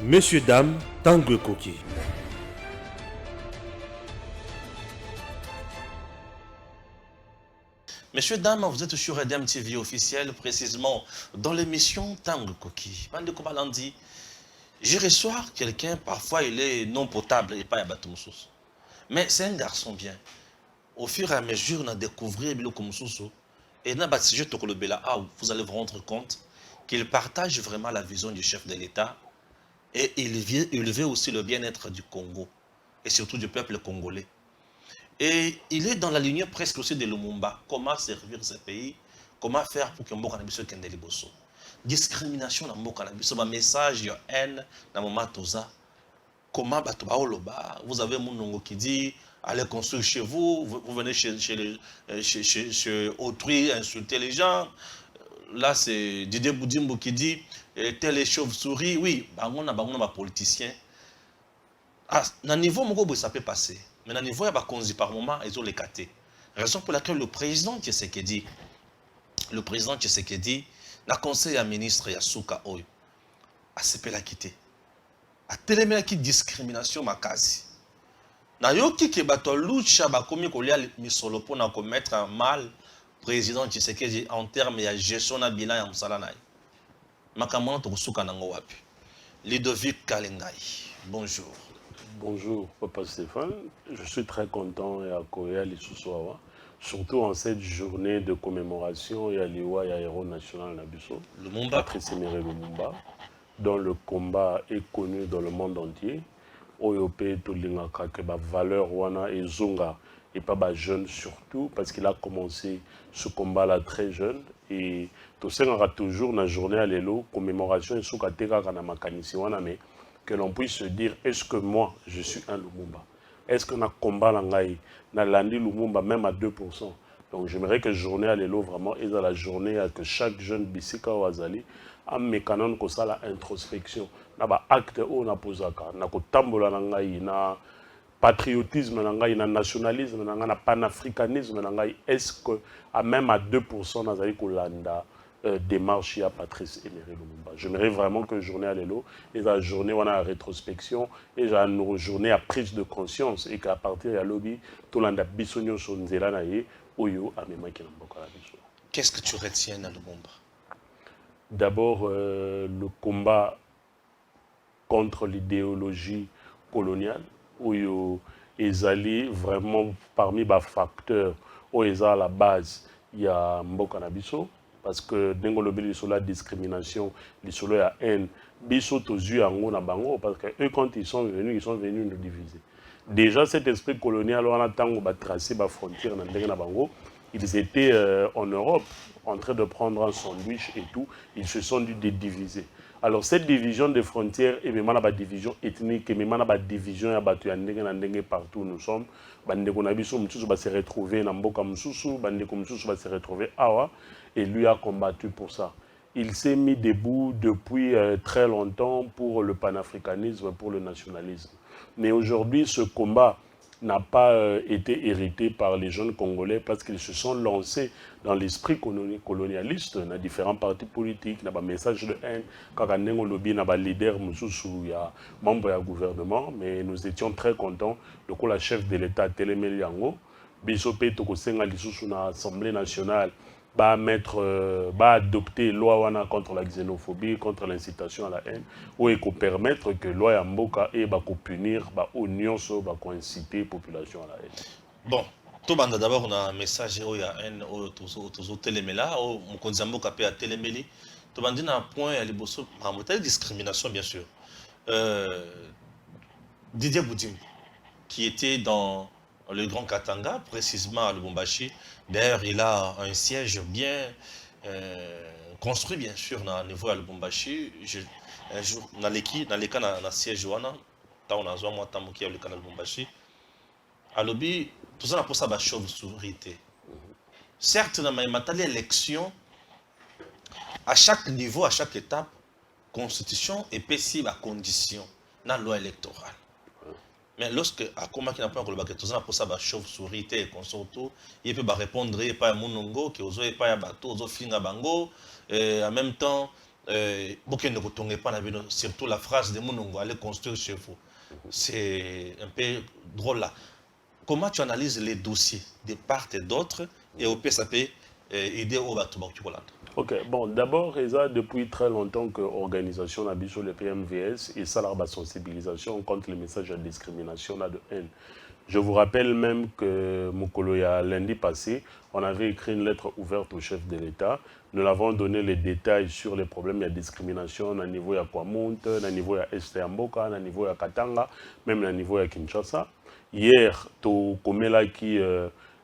Messieurs, dames, Tanguy Koki. Messieurs, dames, vous êtes sur Edem TV officiel, précisément dans l'émission Tanguy Koki. Bande Kobalandi, je reçois quelqu'un, parfois il est non potable et pas Yabatumsus. Mais c'est un garçon bien. Au fur et à mesure, on a découvert Bilo Kumsusu. Et dans le sujet Tokolobela, vous allez vous rendre compte qu'il partage vraiment la vision du chef de l'État et il veut aussi le bien-être du Congo et surtout du peuple congolais. Et il est dans la lignée presque aussi de Lumumba. Comment servir ce pays? Comment faire pour que Mboka Nabiso kende liboso? Discrimination dans Mboka Nabiso, un message de haine dans moment toza. Comment Batoba Oloba? Vous avez Mounongo qui dit allez construire chez vous, vous venez chez autrui insulter les gens. Là, c'est Didier Boudimbo qui dit tel est chauve-souris. Oui, on a politicien. Ah, dans le niveau, ça peut passer. Mais dans le niveau, il y a des par moment, ils ont les catés. Raison pour laquelle le président Tshisekedi, la conseil à ministre Yasuka Oyo, a CP la quitté. A télémé qui discrimination makasi. Na yoki ke bato lucha ba komi ko lia misolo pona ko mettre en mal président Tshisekedi en termes de gestion na bilan ya musala na. Makamana to kusuka nango wapi. Ludovic Kalengai. Bonjour. Bonjour, Papa Stéphane. Je suis très content et accueilli à l'Issoussoawa, surtout en cette journée de commémoration et à l'Iwa et à Héros National Nabiso, Lumumba. Patrice Emery Lumumba, dont le combat est connu dans le monde entier. Oyope Tolingaka, que la valeur wana et Zunga, et pas bas jeune surtout, parce qu'il a commencé ce combat-là très jeune. Et tout ça, on aura toujours la journée à l'élo, commémoration et Soukateka Kanamakanisi wana, mais que l'on puisse se dire, est-ce que moi, je suis un Lumumba? Est-ce qu'on a combat l'angaï? N'a landi Lumumba même à 2%. Donc j'aimerais que journée à l'élo vraiment est dans la journée à que chaque jeune bisika ou azali a mécanon que ça la introspection. N'a pas acte ou n'a posaka. N'a ko tambola l'angaï, n'a patriotisme l'angaï, n'a nationalisme l'angaï, n'a panafricanisme l'angaï. Est-ce que à même à 2% n'azali kolanda démarche à Patrice Emery Lumumba. J'aimerais vraiment que journée à l'élo et la journée on a la rétrospection et la journée à prise de conscience et qu'à partir de la lobby tout le monde a bisogno sur nzela na ye oyo amema ki na mboka la biso. Qu'est-ce que tu retiens dans Lumumba? D'abord le combat contre l'idéologie coloniale oyo ezali vraiment parmi les facteurs où ils à la base il y a mboka na biso. Parce que dans la discrimination, la haine, biso tozu yango na bango parce que eux quand ils sont venus nous diviser. Déjà cet esprit colonial on a tango ba tracer ba frontière na ndenge na bango, ils étaient en Europe en train de prendre un sandwich et tout, ils se sont dit diviser. Alors cette division des frontières et même la division ethnique et même la division ya batu ya ndenge na ndenge partout nous sommes, bandeko na biso msusu ba se retrouver na mboka msusu, bandeko msusu ba se retrouver awa. Et lui a combattu pour ça. Il s'est mis debout depuis très longtemps pour le panafricanisme, pour le nationalisme. Mais aujourd'hui, ce combat n'a pas été hérité par les jeunes Congolais parce qu'ils se sont lancés dans l'esprit colonialiste, dans différents partis politiques, dans des messages de haine, quand on lobby, dans des leaders, il y a membres du gouvernement, mais nous étions très contents. Le coup, la chef de l'État, Télémé Yango, Bisopé Tokosenga Lisusu dans l'Assemblée nationale, va adopter loi wana contre la xénophobie, contre l'incitation à la haine, ou et permettre que loi ya mboka et ba punir ba nyonso ba inciter population à la haine. Bon, tout banda d'abord on a un message au ya haine au tozo telemela au mokonzi mboka pe a telemeli. To bandi na point ya liboso ma discrimination bien sûr. Didier Boudim qui était dans le Grand Katanga, précisément à Lubumbashi. D'ailleurs, il a un siège bien construit, bien sûr, au niveau à Lubumbashi. Un jour, dans les cas, dans le siège, on a besoin de qui a le canal Lubumbashi. À l'objet, tout ça, pour ça, c'est chauve-souris. Certes, dans l'élection, à chaque niveau, à chaque étape, constitution et PCI la condition dans la loi électorale. Mais lorsque à comment qui n'a pas encore le bac tout ça pour ça ba chauve-souris et consorto il peut répondre pas à monongo que ozo pas à bateau ozo finga bango et en même temps surtout la phrase de Mounongo, allez construire chez vous. C'est un peu drôle là. Comment tu analyses les dossiers de part et d'autre et au PSAP aider au bâtiment du Hollande? Ok, bon, d'abord, ESA, depuis très longtemps que l'organisation a sur le PMVS et ça, la sensibilisation contre les messages de discrimination et de haine. Je vous rappelle même que Mokoloya, lundi passé, on avait écrit une lettre ouverte au chef de l'État. Nous l'avons donné les détails sur les problèmes de discrimination au niveau de Kwamont, au niveau de Estéamboka, au niveau de Katanga, même au niveau de Kinshasa. Hier, Komela qui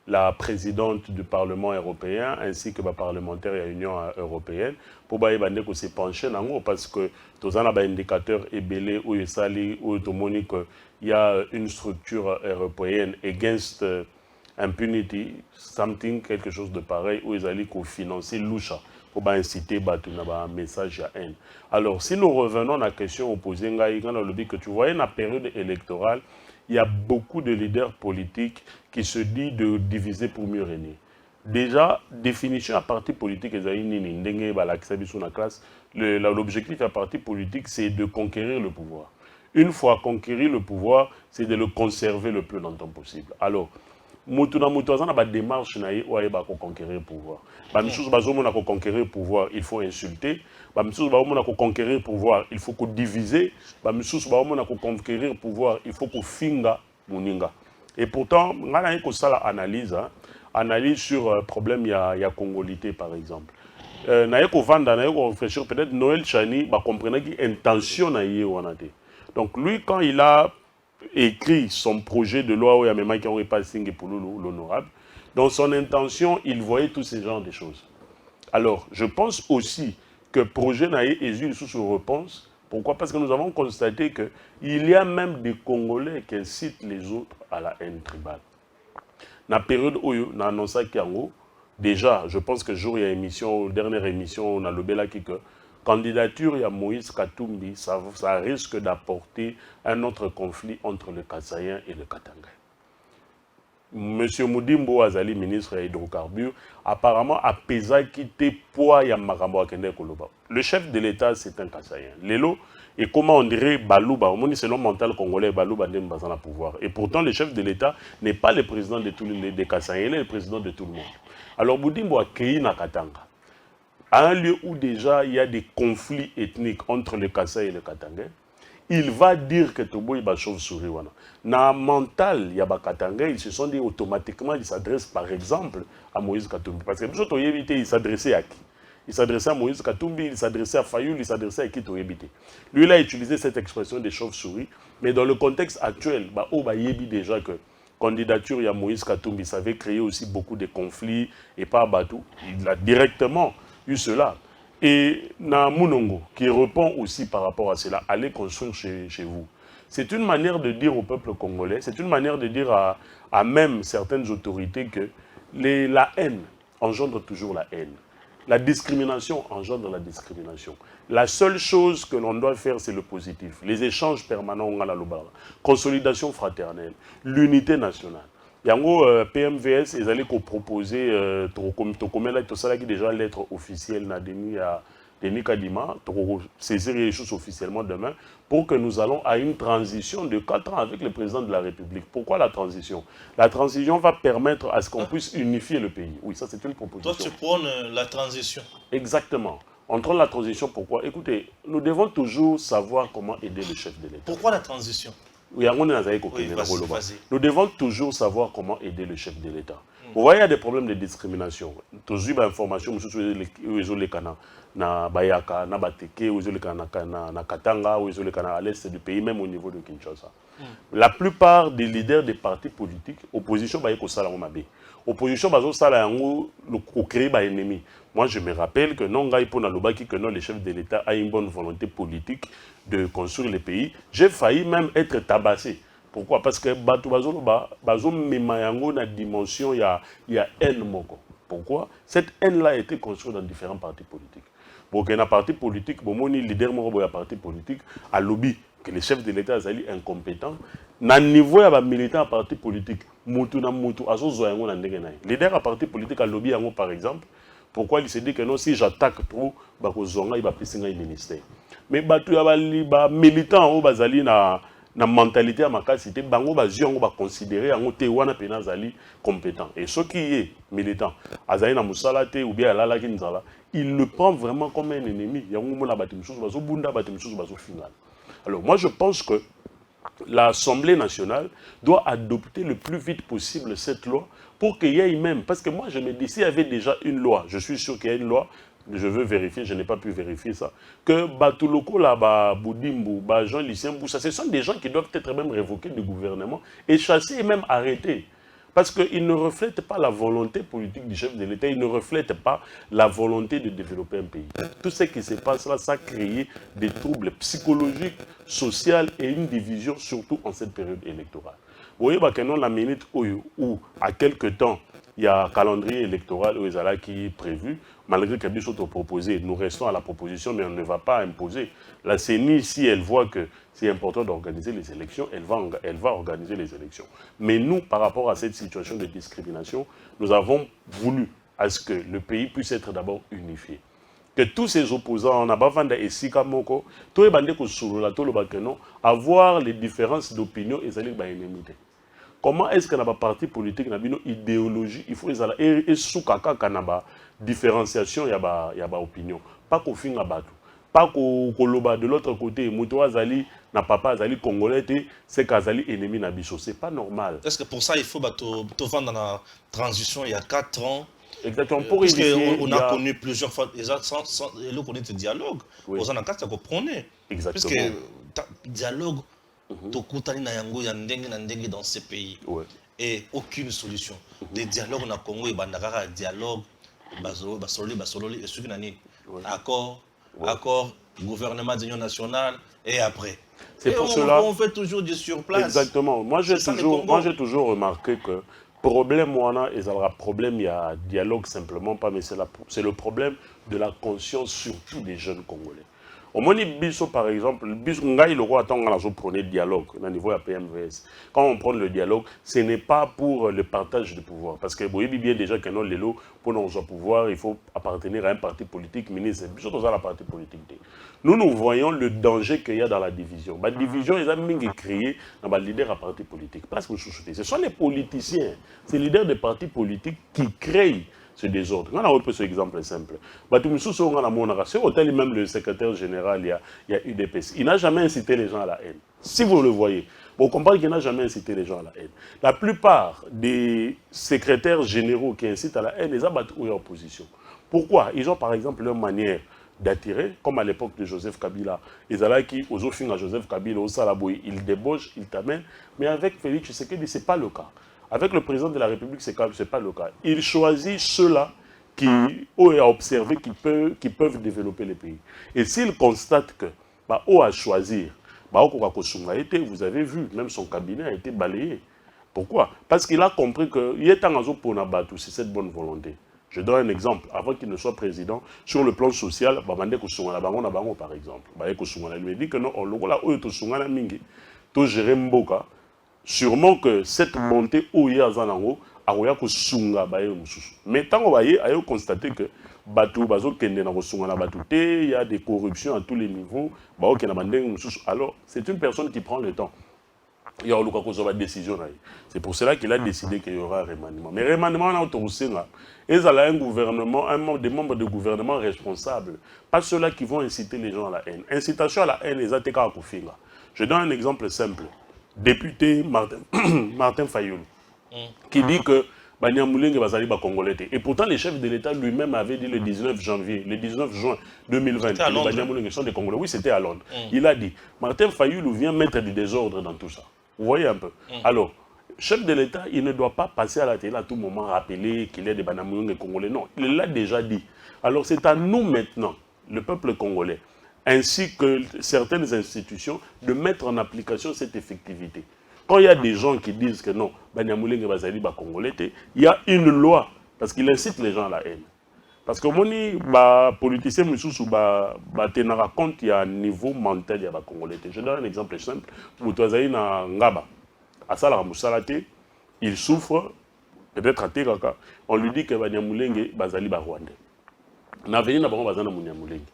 la présidente du Parlement européen ainsi que les parlementaires de l'Union européenne pour que se pencher parce que tous un indicateur ébélé où il y a une structure européenne against impunity, quelque chose de pareil où ils allaient financer l'oucha pour inciter un message à haine. Alors si nous revenons à la question opposée, que tu voyais dans la période électorale, il y a beaucoup de leaders politiques qui se disent de diviser pour mieux régner. Déjà, définition à parti politique, l'objectif à parti politique, c'est de conquérir le pouvoir. Une fois conquérir le pouvoir, c'est de le conserver le plus longtemps possible. Alors, Mutuna Mutazana ba démarche na ye ba ko conquérir pouvoir. Ba misus ba zomo na ko conquérir pouvoir, il faut insulter. Ba misus ba zomo na ko conquérir pouvoir, il faut ko diviser. Ba misus ba zomo na ko conquérir pouvoir, il faut ko finga muninga. Et pourtant, ngana ko sala analyse, analyse sur problème ya congolité par exemple. Na ye ko vanda na ye ko réfléchir peut-être Noël Chani ba comprendre qui intention na ye wana te. Donc lui quand il a écrit son projet de loi où il y a même qui n'aurait pas signé pour l'honorable. Dans son intention, il voyait tous ces genres de choses. Alors, je pense aussi que le projet Naïe Ézul sous repense. Pourquoi? Parce que nous avons constaté qu'il y a même des Congolais qui incitent les autres à la haine tribale. Dans la période où on a annoncé qu'il déjà, je pense que jour il y a émission, dernière émission, on a le bel qui que candidature, il y a Moïse Katumbi, ça risque d'apporter un autre conflit entre le Kasaïen et le Katanga. Monsieur Moudimbo Azali, ministre des hydrocarbures, apparemment a pesé quitter poids ya makambo akende koloba. Le chef de l'État, c'est un Kasaïen. Lelo, et comment on dirait Balouba, au moins selon mental congolais, Balouba n'est pas en pouvoir. Et pourtant, le chef de l'État n'est pas le président de tous les Kasaïens, il est le président de tout le monde. Alors Moudimbo a créé na Katanga. À un lieu où déjà il y a des conflits ethniques entre le Kasaï et le Katanga, il va dire que Tobo est chauve-souris. Dans le mental, il y a des Katanga, ils se sont dit automatiquement, ils s'adressent par exemple à Moïse Katumbi. Parce que nous autres, il s'adressait à qui? Il s'adressait à Moïse Katumbi, il s'adressait à Fayoul, il s'adressait à qui Toyebite. Lui, il a utilisé cette expression des chauves-souris, mais dans le contexte actuel, il y a déjà que candidature, il y a Moïse Katumbi, ça avait créé aussi beaucoup de conflits et pas Batou. Il a directement eu cela. Et na Mounongo, qui répond aussi par rapport à cela, allez construire chez vous. C'est une manière de dire au peuple congolais, c'est une manière de dire à même certaines autorités que la haine engendre toujours la haine. La discrimination engendre la discrimination. La seule chose que l'on doit faire, c'est le positif. Les échanges permanents, consolidation fraternelle, l'unité nationale. Yango PMVS ils allaient proposer déjà lettre officielle na Denis Kadima saisir les choses officiellement demain pour que nous allons à une transition de 4 ans avec le président de la République. Pourquoi la transition? La transition va permettre à ce qu'on puisse unifier le pays. Oui, ça c'est une proposition. Toi tu prônes la transition. Exactement. On prend la transition pourquoi? Écoutez, nous devons toujours savoir comment aider le chef de l'État. Pourquoi la transition? Oui, nous devons toujours savoir comment aider le chef de l'État. Vous voyez, il y a des problèmes de discrimination. Toujours l'information, na Bayaka, na Bateke, na Katanga, à l'est du pays, même au niveau de Kinshasa. La plupart des leaders des partis politiques, opposition, opposition, créer des ennemis. Moi, je me rappelle que non, le chef de l'État a une bonne volonté politique de construire le pays. J'ai failli même être tabassé. Pourquoi? Parce que bazo memayango na dimension il y a haine moko. Pourquoi? Cette haine-là a été construite dans différents partis politiques. Pour qu'un parti politique, bon, leader moko ya parti politique, a lobby que les chefs de l'État sont incompétents. Na niveau ya ba militant parti politique, mutu na mutu azo zo yango na ndenge na. Leader à parti politique a lobby yango par exemple Pourquoi il s'est dit que non, si j'attaque trop, il va passer un ministère. Mais il y a des militants qui ont na mentalité à ma capacité, bango bazion ba considérer en te wana penazali compétent. Et ce qui est militant, azali na musalate ou bien alala kinzala, il le prend vraiment comme un ennemi. Yango mona batimsusu bazo bunda batimsusu bazo final. Alors moi je pense que l'Assemblée nationale doit adopter le plus vite possible cette loi pour qu'il y ait même, parce que moi je me dis, s'il y avait déjà une loi, je suis sûr qu'il y a une loi, je veux vérifier, je n'ai pas pu vérifier ça, que Batuloko, là, Boudimbu, Jean Lucien Boussa, ce sont des gens qui doivent être même révoqués du gouvernement et chassés et même arrêtés. Parce qu'ils ne reflètent pas la volonté politique du chef de l'État, ils ne reflètent pas la volonté de développer un pays. Tout ce qui se passe là, ça a créé des troubles psychologiques, sociaux et une division, surtout en cette période électorale. Vous voyez, la minute où, à quelque temps, il y a un calendrier électoral qui est prévu, malgré que nous sommes proposés, nous restons à la proposition, mais on ne va pas imposer. La CENI, si elle voit que c'est important d'organiser les élections, elle va organiser les élections. Mais nous, par rapport à cette situation de discrimination, nous avons voulu à ce que le pays puisse être d'abord unifié. Que tous ces opposants, avoir les différences d'opinion et les ennemis. Comment est-ce que dans le parti politique, dans une idéologie, il faut et sous-kaka différenciation, il y a opinion. Pas qu'au fin à battre. Pas qu'au de l'autre côté, Moutoua Zali, n'a papa Zali congolais, c'est qu'Azali ennemi Nabiso. C'est pas normal. Est-ce que pour ça, il faut te vendre dans la transition il y a 4 ans? Exactement. Pour parce qu'on a connu plusieurs fois, sans le connaître le dialogue. Aux en cas, ça comprenait. Exactement. Parce que dialogue, dans ces pays. Ouais. Et aucune solution. Des dialogues on a Congo et Bandagara, dialogue, Basololi, et ce qui accord, gouvernement d'union nationale, et après. C'est pour cela. On fait toujours du surplace. Exactement. Moi, j'ai toujours remarqué que problème, il y a dialogue simplement pas, mais c'est le problème de la conscience, surtout des jeunes Congolais. Au moins, par exemple, le prenait dialogue au niveau de la PMVS. Quand on prend le dialogue, ce n'est pas pour le partage de pouvoir. Parce que vous voyez bien déjà que pour nous pouvoir, il faut appartenir à un parti politique, ministre, surtout dans la partie politique. Nous voyons le danger qu'il y a dans la division. La division, ils ont créé dans les leaders à parti politique. Parce que ce sont les politiciens, c'est les leaders des partis politiques qui créent ce désordre. On a un autre exemple simple. C'est même le secrétaire général, il y a UDPS. Il n'a jamais incité les gens à la haine. Si vous le voyez, vous comprenez qu'il n'a jamais incité les gens à la haine. La plupart des secrétaires généraux qui incitent à la haine, ils abattent en opposition. Pourquoi? Ils ont par exemple leur manière d'attirer, comme à l'époque de Joseph Kabila. Ils allaient qui, aux autres à Joseph Kabila, au Salaboui, ils débauchent, ils t'amènent. Mais avec Félix Tshisekedi, ce n'est pas le cas. Avec le président de la République, ce n'est pas le cas. Il choisit ceux-là qui ont observé qui peuvent développer les pays. Et s'il constate que à choisir, vous avez vu, même son cabinet a été balayé. Pourquoi? Parce qu'il a compris qu'il est en azon pour Nabatou, c'est cette bonne volonté. Je donne un exemple. Avant qu'il ne soit président, sur le plan social, par exemple, il lui dit que non, on gérer Mboka. Sûrement que cette montée où il y a Zanango, mais tant qu'on a constaté que il y a des corruptions à tous les niveaux, alors c'est une personne qui prend le temps. Il y a une décision. C'est pour cela qu'il a décidé qu'il y aura un remaniement. Mais remaniement, on a un gouvernement, des membres de gouvernement responsables, pas ceux-là qui vont inciter les gens à la haine. Incitation à la haine, les attaques à Kofinga. Je donne un exemple simple. Député Martin Fayoulou, qui dit que Banyamulenge va salir Congolais. Et pourtant, le chef de l'État lui-même avait dit le 19 juin 2020, que les Banyamulenge sont des Congolais. Oui, c'était à Londres. Il a dit, Martin Fayoulou vient mettre du désordre dans tout ça. Vous voyez un peu. Alors, chef de l'État, il ne doit pas passer à la télé à tout moment, rappeler qu'il est des Banyamulenge Congolais. Non, il l'a déjà dit. Alors, c'est à nous maintenant, le peuple congolais, ainsi que certaines institutions, de mettre en application cette effectivité. Quand il y a des gens qui disent que non, Banyamulenge Bazali ba Congolais, il y a une loi, parce qu'il incite les gens à la haine. Parce que les politiciens tenara compte, il y a un niveau mental de Congolais. Je donne un exemple simple. Moutouazaï na Ngaba, à Salara Moussalate, il souffre, peut-être à Teraka, on lui dit que Banyamulenge Bazali ba Rwandais. na veni na bango bazana Munyamulenge.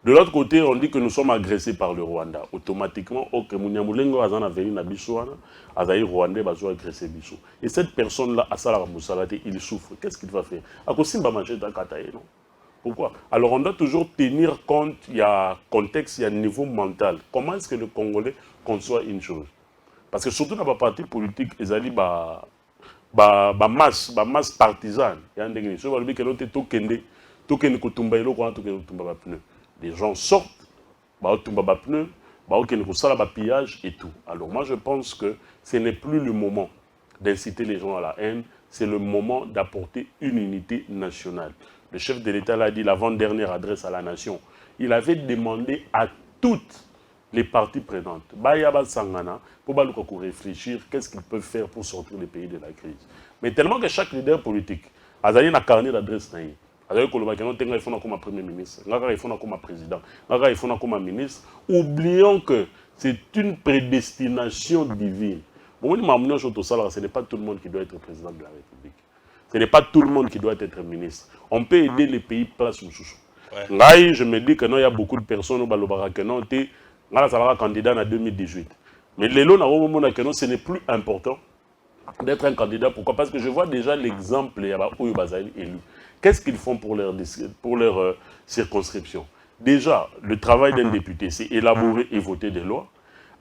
De l'autre côté, on dit que nous sommes agressés par le Rwanda. Automatiquement, ok, Munyamulenge bazana veni na biso wana, azaï Rwandais bazo agressé biso. Et cette personne-là, Asala Moussalate, il souffre. Qu'est-ce qu'il va faire? Akosimba macheta kataye, non? Pourquoi? Alors on doit toujours tenir compte, il y a contexte, il y a niveau mental. Comment est-ce que le Congolais conçoit une chose? Parce que surtout dans la partie politique, ils allaient masse partisane. Il y a un degré. Les gens sortent, pillage et tout. Alors moi je pense que ce n'est plus le moment d'inciter les gens à la haine, c'est le moment d'apporter une unité nationale. Le chef de l'État l'a dit, l'avant-dernière adresse à la nation. Il avait demandé à toutes les parties prenantes, Bayaba Sangana, pour réfléchir qu'est-ce qu'ils peuvent faire pour sortir le pays de la crise. Mais tellement que chaque leader politique a un carnet d'adresse, il faut comme premier ministre, il faut comme président, il faut comme ministre, oublions que c'est une prédestination divine. Ce n'est pas tout le monde qui doit être président de la République. Ce n'est pas tout le monde qui doit être ministre. On peut aider les pays place où ouais. Je me dis que non, il y a beaucoup de personnes qui ont été candidats en 2018. Mais les lots, ce n'est plus important d'être un candidat. Pourquoi? Parce que je vois déjà l'exemple élu. Qu'est-ce qu'ils font pour leur circonscription? Déjà, le travail d'un député, c'est élaborer et voter des lois.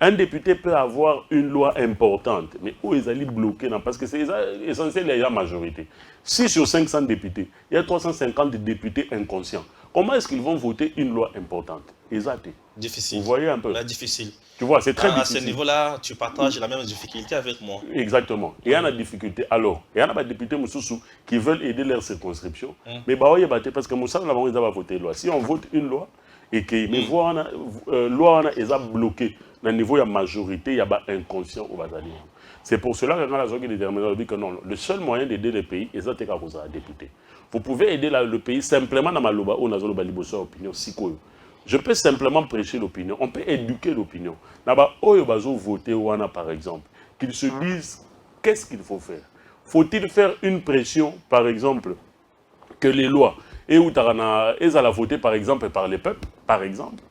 Un député peut avoir une loi importante, mais où ils allaient bloquer, parce que c'est essentiel, il y a la majorité. 6 sur 500 députés, il y a 350 députés inconscients. Comment est-ce qu'ils vont voter une loi importante? Difficile. Vous voyez un peu? Là, difficile. Tu vois, c'est très difficile. À ce niveau-là, tu partages la même difficulté avec moi. Exactement. Il y a une difficulté. Alors, il y a des députés qui veulent aider leur circonscription, mais parce que Moussa, ils va voter une loi. Si on vote une loi, et que les lois sont bloquées, au niveau de la majorité, il y a un inconscient au Bazali. C'est pour cela que la zone déterminée que non, le seul moyen d'aider le pays, c'est d'être député. Vous pouvez aider le pays simplement dans Maloba ou dans la opinion. Je peux simplement prêcher l'opinion. On peut éduquer l'opinion. Là-bas, voter par exemple, qu'ils se disent qu'est-ce qu'il faut faire. Faut-il faire une pression, par exemple, que les lois, et où ils allaient voter par exemple par les peuples, par exemple,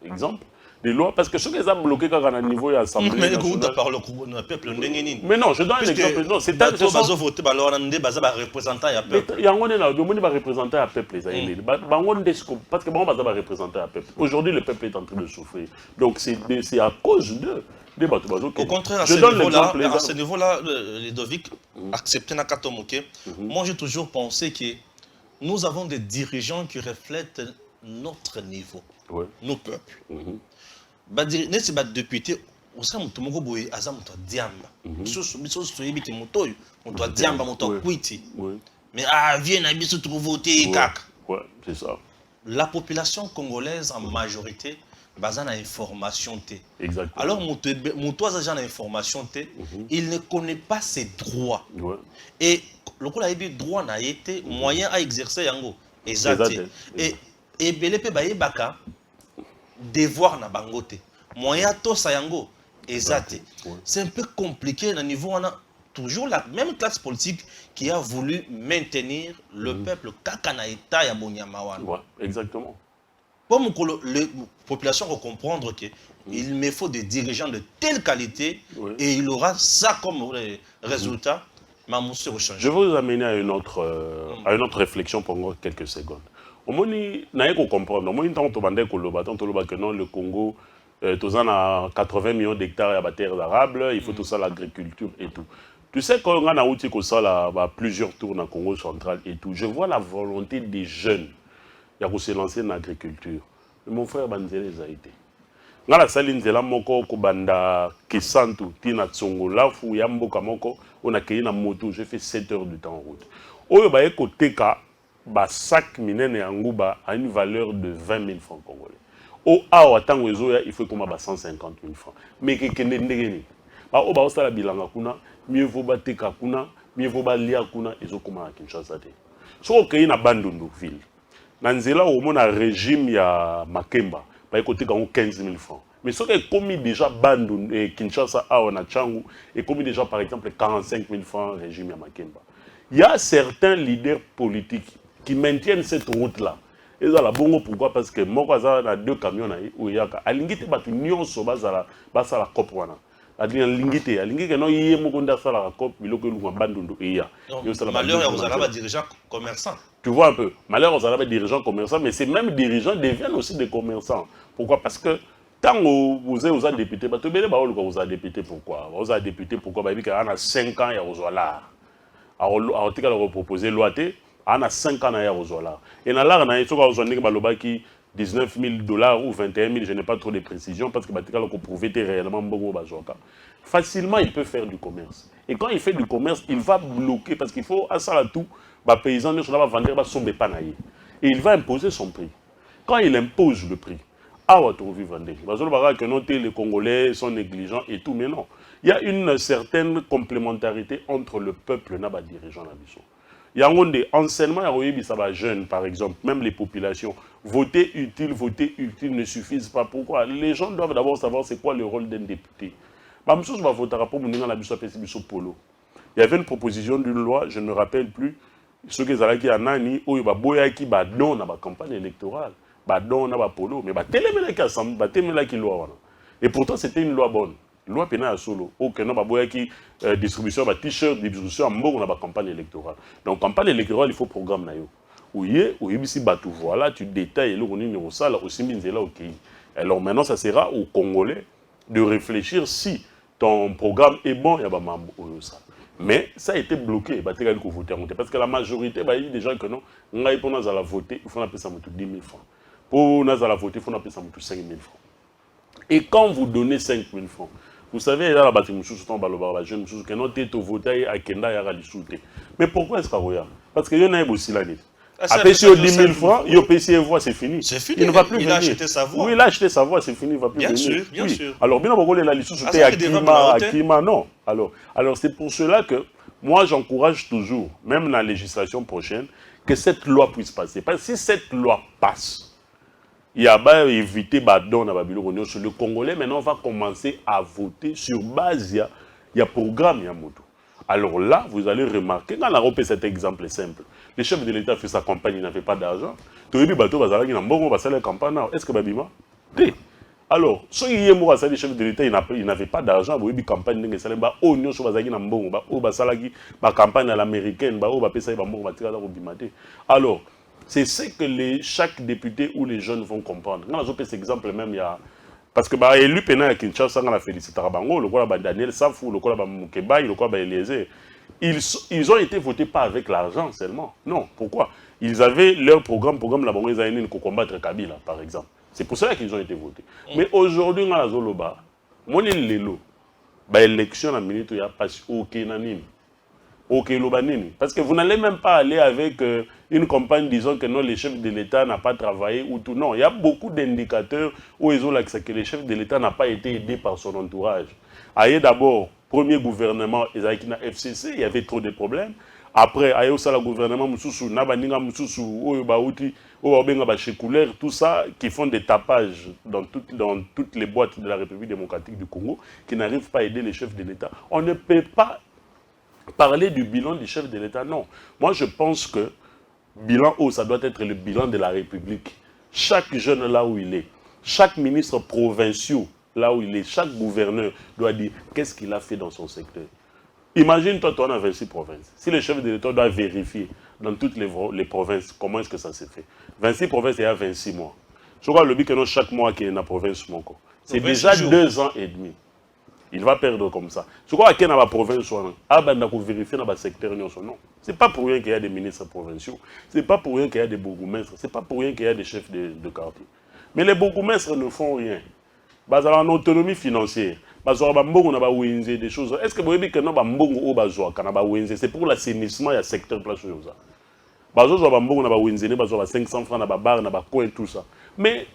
des lois, parce que ceux qui ont bloqué quand on a niveau de l'Assemblée nationale... Mais non, je donne un exemple. Non, c'est un voter par représentant à peuple. Il y a un représentant à peuple. Parce que bon, représentant à peuple. Aujourd'hui, le peuple est en train de souffrir. Donc c'est à cause d'eux. Au contraire, à ce niveau-là, Ludovic, accepté Nakatomoke, moi j'ai toujours pensé que nous avons des dirigeants qui reflètent notre niveau, nos peuples. Nest pas député au sein de mon boy azam to diamba biso soyebi ke motoyo moto diamba moto kwiti mais vient na biso to voter kaka. Ouais, c'est ça. La population congolaise en majorité bazana information té. Exactement. Alors moto azan information té, il ne connaît pas ses droits. Et le coup a dit droit n'a été moyen à exercer yango exact. Et belé pe baye baka devoir na bangote moyen to sayango exact. C'est un peu compliqué au niveau on a toujours la même classe politique qui a voulu maintenir le peuple kakana état ya bonyamawana. Ouais, exactement. Pour la population comprendre que il me faut des dirigeants de telle qualité et il aura ça comme résultat. Je vais vous amener à une autre réflexion pendant quelques secondes. Au moins, nous comprendre. Au moins, que non, le Congo, tout ça a 80 millions d'hectares de terres arables, il faut tout ça l'agriculture et tout. Tu sais qu'on a outil que ça plusieurs tours dans le Congo central et tout. Je vois la volonté des jeunes de se lancer dans l'agriculture. Mon frère Banzele a été. Ngala salinzela moko kubanda kisantu tina tsongo lafu ya mboka moko on a na moto, j'ai fait 7 heures de temps en route. Oyo ba ekoteka ba sac minene ya nguba a une valeur de 20 000 francs congolais. O awa tango ezoya il faut comme ba 150 000 francs. Mais kekende ndengeni. Ba o ba osala bilanga kuna, mieux vaut ba teka kuna, mieux vaut ba lia kuna ezokoma na Kinshasa te. So okei na Bandundu ville. Na nzela o mona régime ya Makemba. Bah, écoutez, 15 000 francs. Mais ce qui est commis déjà Bandundu et Kinshasa, Awana Changu, est commis déjà par exemple 45 000 francs régime Yamakemba. Il y a certains leaders politiques qui maintiennent cette route-là. Et ça la bongo pourquoi? Parce que moi quand ça a 2 camions où il y a alingité batu nyonso bazala basala cop wana. Adina lingité alingité non yé moko nda sala cop biloko lu bandundu iya. Malheur et aux arabes dirigeants commerçants. Tu vois un peu, malheur aux arabes dirigeants commerçants, mais ces mêmes dirigeants deviennent aussi des commerçants. Pourquoi? Parce que tant que vous êtes député, vous êtes député pourquoi? Vous êtes député pourquoi? Parce qu'il y a 5 ans, il y a un là. Alors, tu as proposé loi, il y a 5 ans, il y a un là. Et dans là, il y a 19 000 $ ou 21 000, je n'ai pas trop de précisions parce que tu as prouvé réellement bon. Facilement, il peut faire du commerce. Et quand il fait du commerce, il va bloquer parce qu'il faut à ça tout, les paysans ne sont pas vendre son bépanaï. Et il va imposer son prix. Quand il impose le prix, les Congolais sont négligents et tout, mais non. Il y a une certaine complémentarité entre le peuple et les dirigeants. Il y a un enseignement à jeunes, par exemple, même les populations. Voter utile ne suffisent pas. Pourquoi? Les gens doivent d'abord savoir c'est quoi le rôle d'un député. Il y avait une proposition d'une loi, je ne me rappelle plus, ce que Zalaki a nani, où il y a qui dans la campagne électorale. Badon na polo mais batelemela ensemble batelemela ki loi. Et pourtant c'était une loi bonne, loi pénale à solo aucun no baboya qui distribution ba t-shirt distribution en moko na ba campagne électorale. Donc campagne électorale il faut programme na yo ouye oyebisi batu voilà tu détailles le nini au sala aussi minzela OK. Alors maintenant ça sera aux Congolais de réfléchir si ton programme est bon ya ba mambo ça. Mais ça a été bloqué parce que la majorité bah il y a des gens que non ngai pour nous à la voter il faut appeler ça 10 000 francs. Pour nous à la voter, il faut appeler ça 5 000 francs. Et quand vous donnez 5 000 francs, vous savez, il y a la bâtiment sous ton baloba, jeune sous que non t'es au voter à Kenda y a la souté. Mais pourquoi est-ce qu'il y a? Parce qu'il y en a aussi là. Après si 10 000 francs, il y a voix, c'est fini. C'est fini. Il ne va plus venir. Il a acheté sa voix. Oui, il a acheté sa voix, c'est fini, il ne va plus venir. Bien sûr. Alors, bien sûr, la liste sous Akima, non. Alors c'est pour cela que moi j'encourage toujours, même dans la législation prochaine, que cette loi puisse passer. Parce que si cette loi passe, il y a pas éviter badon na Babylone sur le Congolais maintenant va commencer à voter sur base il y a programme ya moto. Alors là vous allez remarquer quand on a repéré cet exemple simple. Le chef de l'État fait sa campagne, il n'avait pas d'argent. Tu dis bateau bazala qui na mbongo ba la campagne. Est-ce que babima? Alors, ce qui est moi le chef de l'État il n'avait pas d'argent, vous campagne ndenge sala ba onyo so bazaki na mbongo ba o basala ki ba campagne à l'américaine ba o ba pesa ba mbongo ba tika la robimate. Alors c'est ce que chaque député ou les jeunes vont comprendre. Quand on a cet exemple même, il y a... Parce que bah, élu pénal à Kinshasa, on a félicité Rabango, le quoi Daniel Safou, le quoi Moukebaï, le quoi Eliezer. Ils ont été votés pas avec l'argent seulement. Non, pourquoi? Ils avaient leur programme la banque, ils avaient pour combattre Kabila, par exemple. C'est pour cela qu'ils ont été votés. Mais aujourd'hui, on a Zoloba, mon l'élo, bah élection la minute, il y a pas aucun anime. Parce que vous n'allez même pas aller avec une campagne disant que non, les chefs de l'État n'ont pas travaillé ou tout. Non, il y a beaucoup d'indicateurs où ils ont l'accès que les chefs de l'État n'ont pas été aidés par son entourage. Aïe d'abord, premier gouvernement, ils avaient na FCC, il y avait trop de problèmes. Après, aïe aussi le gouvernement Moussoussou, Nabaninga Moussoussou, Oyobaouti, Oyobenga Bachekouler, tout ça, qui font des tapages dans toutes les boîtes de la République démocratique du Congo, qui n'arrivent pas à aider les chefs de l'État. On ne peut pas parler du bilan du chef de l'État, non. Moi, je pense que bilan ça doit être le bilan de la République. Chaque jeune là où il est, chaque ministre provincial là où il est, chaque gouverneur doit dire qu'est-ce qu'il a fait dans son secteur. Imagine toi, tu as 26 provinces. Si le chef de l'État doit vérifier dans toutes les provinces, comment est-ce que ça s'est fait? 26 provinces, il y a 26 mois. Je crois que chaque mois qu'il y a une province, c'est déjà 2 ans et demi. Il va perdre comme ça. Je crois qu'il y a dans la province, il vérifier dans le secteur. Non. Ce n'est pas pour rien qu'il y a des ministres provinciaux. Ce n'est pas pour rien qu'il y a des bourgmestres. Ce n'est pas pour rien qu'il y a des chefs de quartier. Mais les bourgmestres ne font rien. Ils ont une autonomie financière. Ils ont des choses. Est-ce que vous voyez que c'est pour l'assainissement, il y a secteur place. Ils ont 500 francs, tout ça. Mais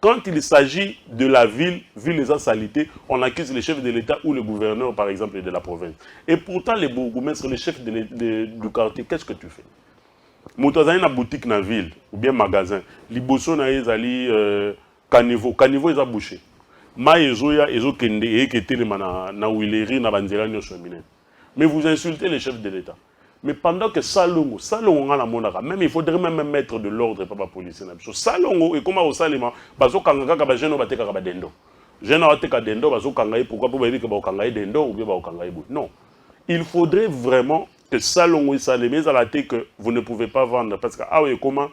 quand il s'agit de la ville, vu les insalités, on accuse les chefs de l'État ou le gouverneur, par exemple, de la province. Et pourtant, les bourgmestres, les chefs du quartier, qu'est-ce que tu fais? Moutazani na boutique na ville, ou bien magasin. Liboso na ezali caniveau. Caniveau est bouché. Ma ezoya ezokende eketele na wileri na banzela nyoso minen. Mais vous insultez les chefs de l'État. Mais pendant que Salongo, même il faudrait même mettre de l'ordre, pas policier. Salongo, et comment au Salima, Bazo Kanga, Kabajeno, Bateka Kabadendo. Je n'ai pas Dendo, Bazo Kangaï, pourquoi vous avez dit que Bakangaï Dendo ou bien Bakangaï. Non. Il faudrait vraiment que Salongo et Salémé, à la tête que vous ne pouvez pas vendre. Parce que, ah oui, comment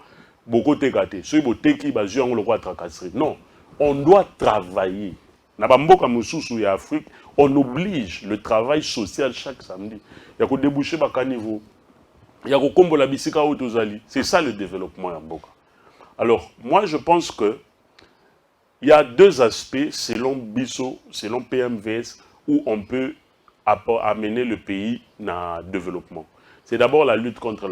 beaucoup de gâtés. Ceux qui basent on le voit tracasserie. Non. On doit travailler. En Afrique, on oblige le travail social chaque samedi. Il y a que déboucher à niveau. Il y a que combo la bisika autozali. C'est ça le développement en Mboka. Alors, moi je pense que il y a deux aspects selon Bisso, selon PMVS, où on peut amener le pays dans le développement. C'est d'abord la lutte contre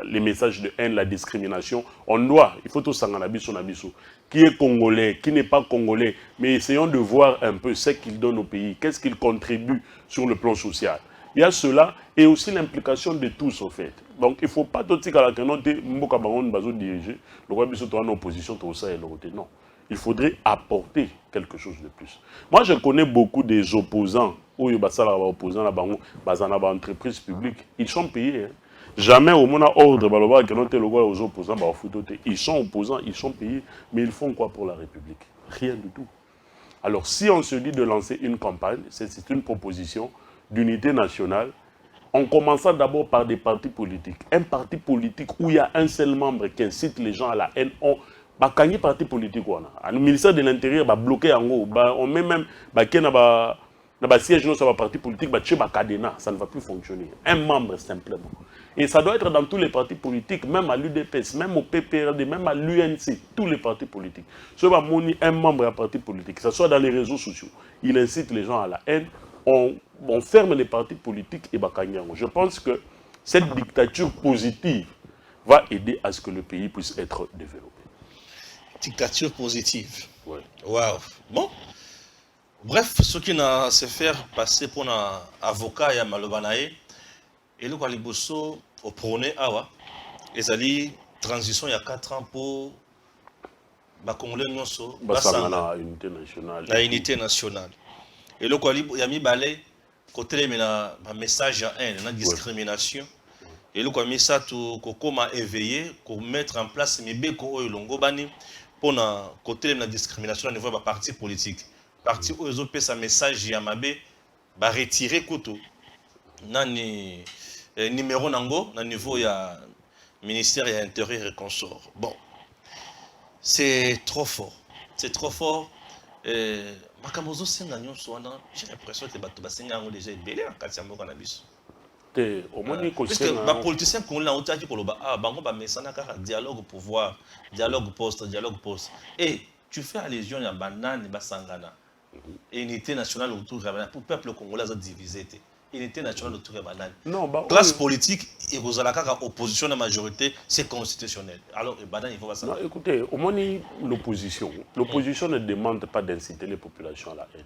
les messages de haine, la discrimination. On doit, il faut tout s'anganabiso nabiso. Qui est congolais, qui n'est pas congolais, mais essayons de voir un peu ce qu'il donne au pays, qu'est-ce qu'il contribue sur le plan social. Il y a cela et aussi l'implication de tous en fait. Donc il ne faut pas tout dire que nous devons diriger, le roi Bisso en opposition, tout ça et l'autre. Non. Il faudrait apporter quelque chose de plus. Moi, je connais beaucoup des opposants, ou des opposants dans l'entreprise publique. Ils sont payés. Hein. Jamais au monde ordre, aux opposants, ils sont opposants, ils sont payés. Mais ils font quoi pour la République? Rien du tout. Alors, si on se dit de lancer une campagne, c'est une proposition d'unité nationale, en commençant d'abord par des partis politiques. Un parti politique où il y a un seul membre qui incite les gens à la haine, quand il parti politique, le ministère de l'Intérieur va bloquer en haut. On met même le siège dans le parti politique, ça ne va plus fonctionner. Un membre simplement. Et ça doit être dans tous les partis politiques, même à l'UDPS, même au PPRD, même à l'UNC, tous les partis politiques. Ce va un membre à parti politique, que ce soit dans les réseaux sociaux. Il incite les gens à la haine. On ferme les partis politiques et je pense que cette dictature positive va aider à ce que le pays puisse être développé. Dictature positive. Ouais. Waouh. Bon. Bref, ce qui n'a se faire passer pour un avocat et un malobanae, et le Kwaliboso au prôné awa, et ali transition il y a 4 ans pour Congolais nyonso la unité nationale. La unité nationale. Et le Kwalibo yami balé côté na message à haine, na discrimination. Et le Kwami ça tout kokoma éveillé pour mettre en place mibeko oyo longobani pour na côté la discrimination au niveau de parti politique. Parti où ils ont fait un message à Mabé, va retirer Koutou. Nani numéro nango, na niveau ya ministère et intérieur et consort. Bon, c'est trop fort. C'est trop fort. Makamozo Senganyo Swana, j'ai l'impression que les bateaux Senganyo ont déjà belé en Katiambo Cannabis. Au moins, parce que les politiciens qui ont dit que dialogue pouvoir, dialogue poste. Et tu fais allusion à banane et basangana. Unité nationale autour de la pour le peuple congolais a divisé. Unité nationale autour de la banane. Non, classe politique et vous avez la opposition à la majorité, c'est constitutionnel. Alors, banane, il faut pas ça. Non, écoutez, au moins l'opposition. L'opposition ne demande pas d'inciter les populations à la haine.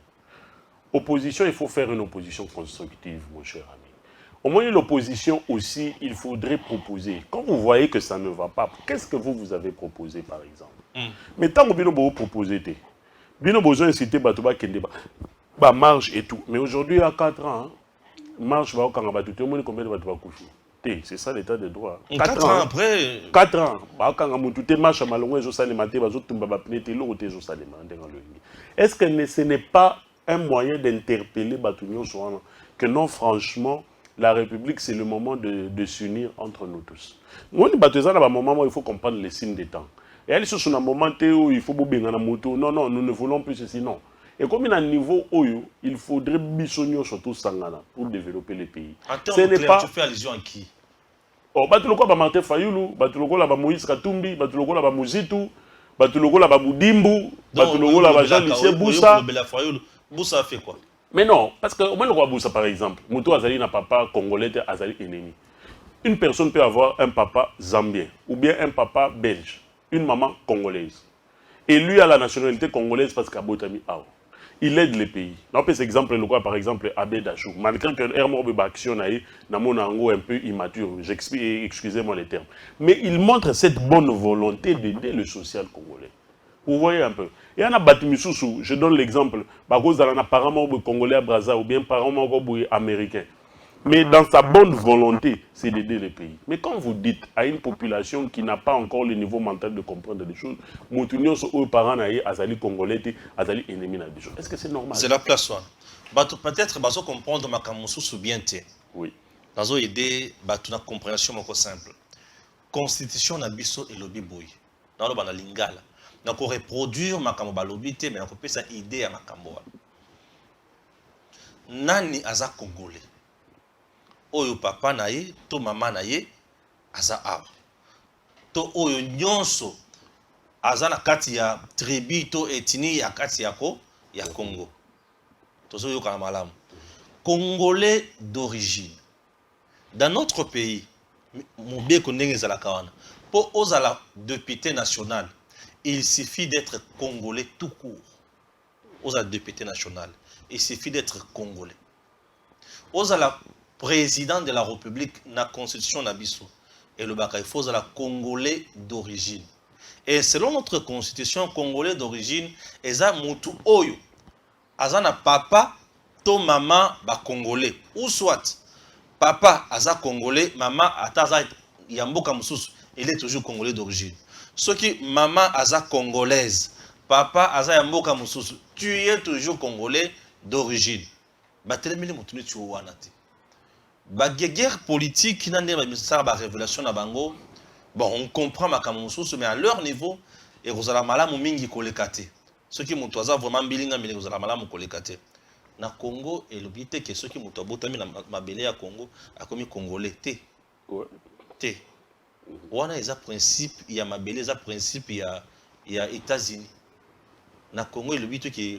Opposition, il faut faire une opposition constructive, mon cher ami. Au moins l'opposition aussi, il faudrait proposer. Quand vous voyez que ça ne va pas, qu'est-ce que vous avez proposé par exemple? Mais tant que vous proposez, vous avez besoin d'inciter les marge et tout. Mais aujourd'hui, il y a 4 ans, marge va au Kangaba, tout le monde combien de va coucher. C'est ça l'état de droit. 4 ans après. 4 ans. Est-ce que ce n'est pas un moyen d'interpeller Batounion que non, franchement, la République, c'est le moment de s'unir entre nous tous. Moment il faut comprendre les signes des temps. Et elle, sur un moment où il faut bouger dans moto. Non, nous ne voulons plus ceci, non. Et comme il y a un niveau où il faudrait bisogner surtout Sangana pour développer les pays. En termes de clair, tu fais allusion à qui? Oh, Batuloko ba Martin Fayoulou, Batuloko la ba Moïse Katumbi, Batuloko la ba Muzitu, Batuloko la ba Boudimbu, Batuloko la ba Jean-Lucien Boussa. Boussa fait quoi? Mais non, parce que au moins le roi Boussa par exemple, Moutou Azali n'a papa congolais, Azali ennemi. Une personne peut avoir un papa zambien ou bien un papa belge, une maman congolaise. Et lui a la nationalité congolaise parce qu'il a Botami Ao. Il aide les pays. On peut exemple le quoi par exemple Abed Achou. Malgré que Hermo Action aille dans mon ango un peu immature, excusez-moi les termes. Mais il montre cette bonne volonté d'aider le social congolais. Vous voyez un peu. Il y en a Batimissoussou, je donne l'exemple. Parce qu'il y a apparemment congolais à Brazza ou bien apparemment américain. Mais dans sa bonne volonté, c'est d'aider le pays. Mais quand vous dites à une population qui n'a pas encore le niveau mental de comprendre des choses, Moutounion, aux parents, Azali Congolais, Azali ennemi, est-ce que c'est normal? C'est la place. Peut-être que vous comprendre ma camoufle bien. Oui. Vous aider à compréhension simple. Constitution na biso et lobby boy. Dans le bana lingala. Donc reproduire ma kambo lobby te mais on peut ça idée à ma kambo. Nani aza congolais. Oyo papa na ye to mama na ye aza awa. To oyo nyonso aza na kati ya tribu to ethnie ya kati yako ya Congo. Tozo yo kana malamu. Congolais d'origine. Dans notre pays, pour ozala député national, il suffit d'être congolais tout court. Ozala député national, il suffit d'être congolais. Ozala président de la République, na constitution nabiso, et le baka il faut ozala congolais d'origine. Et selon notre constitution, congolais d'origine, eza mutu oyo, azana papa to maman ba congolais, ou soit papa aza congolais, maman ataza yamboka mususu, il est toujours congolais d'origine. Ce qui maman aza congolaise, papa aza yamboka mususu, tu es toujours congolais d'origine. Batelemele mutuni tu wana te. Ba guerre politique qui n'a pas révélation na bango. Bon, on comprend ma mususu mais à leur niveau et rozala malamu mingi kolekate. Ce qui mutoza vraiment bilinga mais rozala malamu kolekate. Na Congo et l'obité que ceux qui m'ont abotami na mabele ya Congo a commis congolais te. Ouais. Te. Wana eza principe ya mabele eza principe ya États-Unis. Na Congo et l'obité que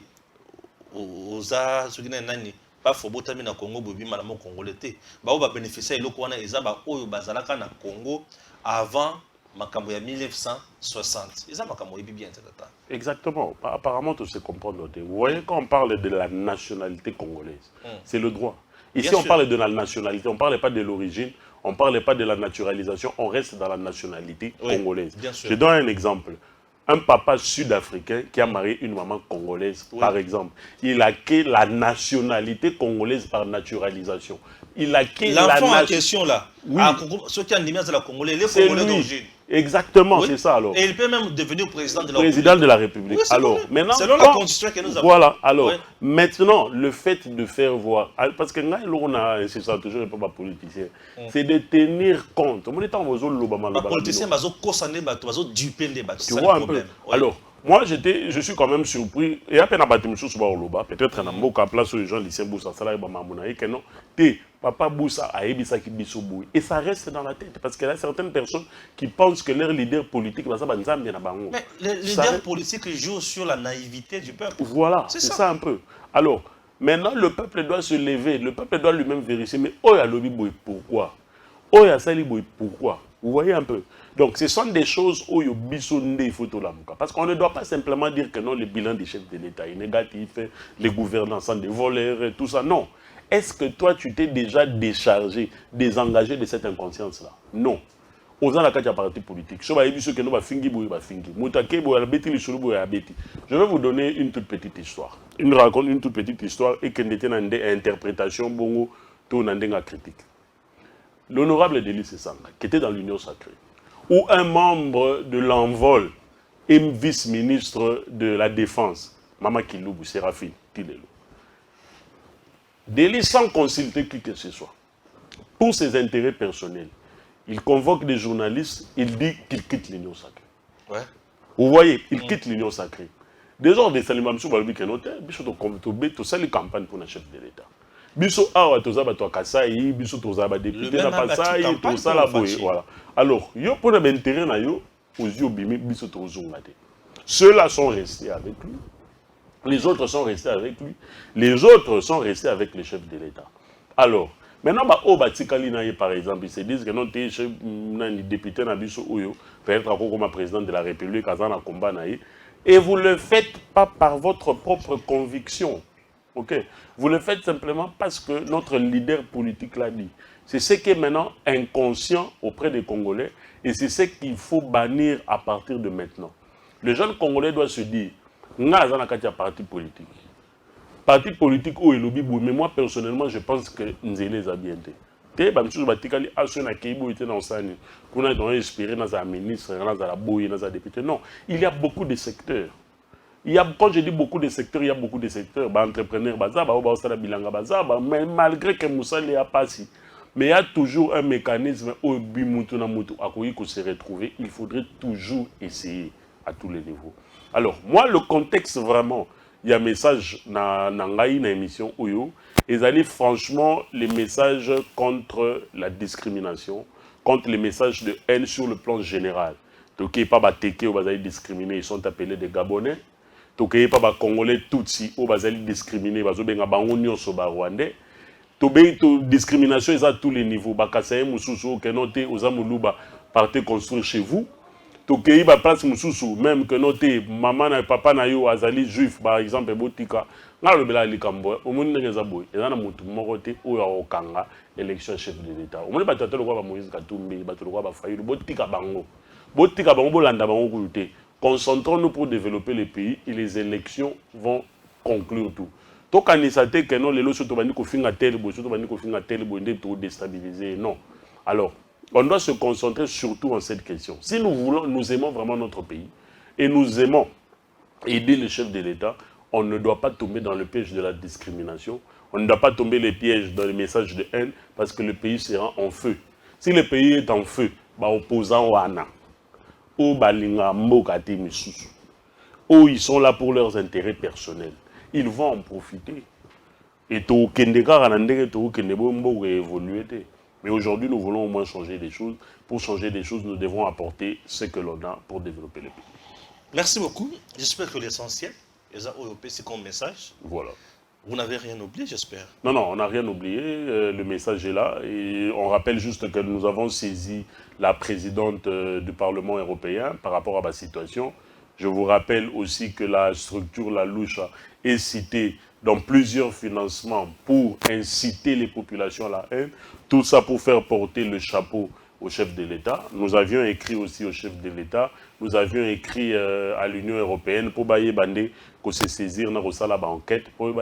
oza ceux qui na nani pas faut botami na Congo bobi malamo congolais te. Ba ba bénéficier eloko wana eza ba oyo bazalaka na Congo avant makambo ya 1960. Eza makambo yebi bien tata. Exactement. Apparemment, tout se comprend. Vous voyez, quand on parle de la nationalité congolaise, c'est le droit. Ici, Bien on sûr. parle de la nationalité, on ne parle pas de l'origine, on ne parle pas de la naturalisation, on reste dans la nationalité Oui, congolaise. bien sûr. Je donne un exemple. Un papa sud-africain qui a marié une maman congolaise, Oui. par exemple, il a acquis la nationalité congolaise par naturalisation. Il a acquis L'enfant en question là, Oui. ceux qui ont mis à la Congolais, les C'est Congolais lui. d'origine. Exactement, Oui. c'est ça alors. Et il peut même devenir président de la Président République. de la République. Oui, c'est alors, vrai. maintenant, Selon la constitution que nous avons. Voilà, alors, Oui. maintenant, le fait de faire voir, parce que on a, c'est ça, toujours pas politicien, c'est de tenir compte. On est en Les politiciens, ils ont concerné, ils ont dupé les bâtiments. tu vois un peu. Alors, moi, je suis quand même surpris. Et à peine à bâtiment sur Loba, peut-être un ambo place où les gens lycéens Boussa, ça là, que non, papa Boussa a ébissa qui bisoboué. Et ça reste dans la tête. Parce qu'il y a certaines personnes qui pensent que leur leader politique, Mais les leaders politiques jouent sur la naïveté du peuple. Voilà, c'est ça un peu. Alors, maintenant, le peuple doit se lever. Le peuple doit lui-même vérifier. Mais Oya Lobi Boy, pourquoi? Oya Sali Boy, pourquoi? Vous voyez un peu. Donc, ce sont des choses où il faut tout l'amour. Parce qu'on ne doit pas simplement dire que non, le bilan des chefs de l'État est négatif, les gouvernants sont des voleurs, et tout ça. Non. Est-ce que toi, tu t'es déjà déchargé, désengagé de cette inconscience-là? Non. Aux la carte parti politique. Je vais vous donner une toute petite histoire. Une toute petite histoire et que n'était une interprétation bongo tout n'en critique. L'honorable Delis Sanga, qui était dans l'Union sacrée, ou un membre de l'envol et vice-ministre de la Défense, Mama Kiloubou, Séraphine Tilelo. Delis sans consulter qui que ce soit, pour ses intérêts personnels, il convoque des journalistes, il dit qu'il quitte l'Union sacrée. Ouais. Vous voyez, il quitte l'Union sacrée. Des ordres de Salimam Soubalbi qui notent, tout ça, les campagnes pour le chef de l'État. Biso awa tozaba to Kasai, biso tozaba député na Pasai, tout ça la boye, voilà. Alors, yo pour l'intérêt na yo, aux yeux bimi biso tozongate. Ceux-là sont restés avec lui. Les autres sont restés avec lui. Les autres sont restés avec les chefs de l'État. Alors, maintenant, par exemple, ils se disent que non, tu es député peut-être comme président de la République, et vous ne le faites pas par votre propre conviction. Okay. Vous le faites simplement parce que notre leader politique l'a dit. C'est ce qui est maintenant inconscient auprès des Congolais et c'est ce qu'il faut bannir à partir de maintenant. Le jeune Congolais doit se dire, nous avons un parti politique. parti politique où est lobby, mais moi personnellement, je pense que Nzele a bien été. Il Non, il y a beaucoup de secteurs. Quand je dis beaucoup de secteurs, il y a beaucoup de secteurs. Entrepreneurs, mais malgré que Moussa n'est pas si. Mais il y a toujours un mécanisme où se retrouver. Il faudrait toujours essayer à tous les niveaux. Alors, moi, le contexte vraiment, il y a un message dans l'émission Oyo. Ils allaient franchement les messages contre la discrimination, contre les messages de haine sur le plan général. Donc, il n'y a pas de discriminés, ils sont appelés des Gabonais. Donc, il n'y a pas de Congolais Tutsi, ils sont discriminés, ils sont Rwandais. Discrimination est à tous les niveaux. Bakasaye Moussoussou, Kenote, Ozamoulouba, partez construire chez vous. Tokei ba place Moussoussou, même que noté maman et papa na yo azali juif par exemple botika nga lobela likambo omoni ngeza boy ezana mutu moko te oyo okanga élection chef de l'état omoni batata lokwa ba Moïse Katumbi bato lokwa ba Fayulu botika bango bolanda bango kuluté. Concentrons-nous pour développer le pays et les élections vont conclure tout. Donc quand il s'était que non les lois surtout bani ko finga tel boy surtout bani ko finga tel boy ndé tout déstabiliser non. Alors on doit se concentrer surtout en cette question. Si nous aimons vraiment notre pays et nous aimons aider le chef de l'État, on ne doit pas tomber dans le piège de la discrimination. On ne doit pas tomber les pièges dans les messages de haine parce que le pays sera en feu. Si le pays est en feu, opposants wana, ils sont là pour leurs intérêts personnels. Ils vont en profiter. Et tout évoluer. Mais aujourd'hui, nous voulons au moins changer les choses. Pour changer les choses, nous devons apporter ce que l'on a pour développer le pays. Merci beaucoup. J'espère que l'essentiel, c'est comme message. Voilà. Vous n'avez rien oublié, j'espère. Non, on n'a rien oublié. Le message est là. Et on rappelle juste que nous avons saisi la présidente du Parlement européen par rapport à ma situation. Je vous rappelle aussi que la structure La Louche est citée dans plusieurs financements pour inciter les populations à la haine. Tout ça pour faire porter le chapeau au chef de l'État. Nous avions écrit aussi au chef de l'État. Nous avions écrit à l'Union européenne pour se saisir dans la enquête, pour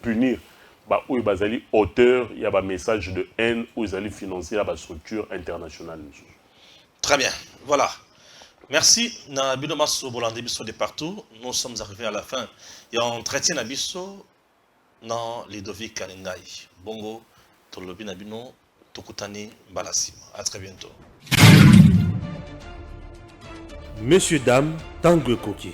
punir les auteurs, il y a un message de haine où ils allaient financer la structure internationale. Très bien, voilà. Merci. Na bino maso bolande biso de partout. Nous sommes arrivés à la fin. Et on entretient na biso dans Ludovic Kalingai. Bongo, tolobi na bino, tokutani balasima. À très bientôt. Monsieur, dame, Tanguy Koki.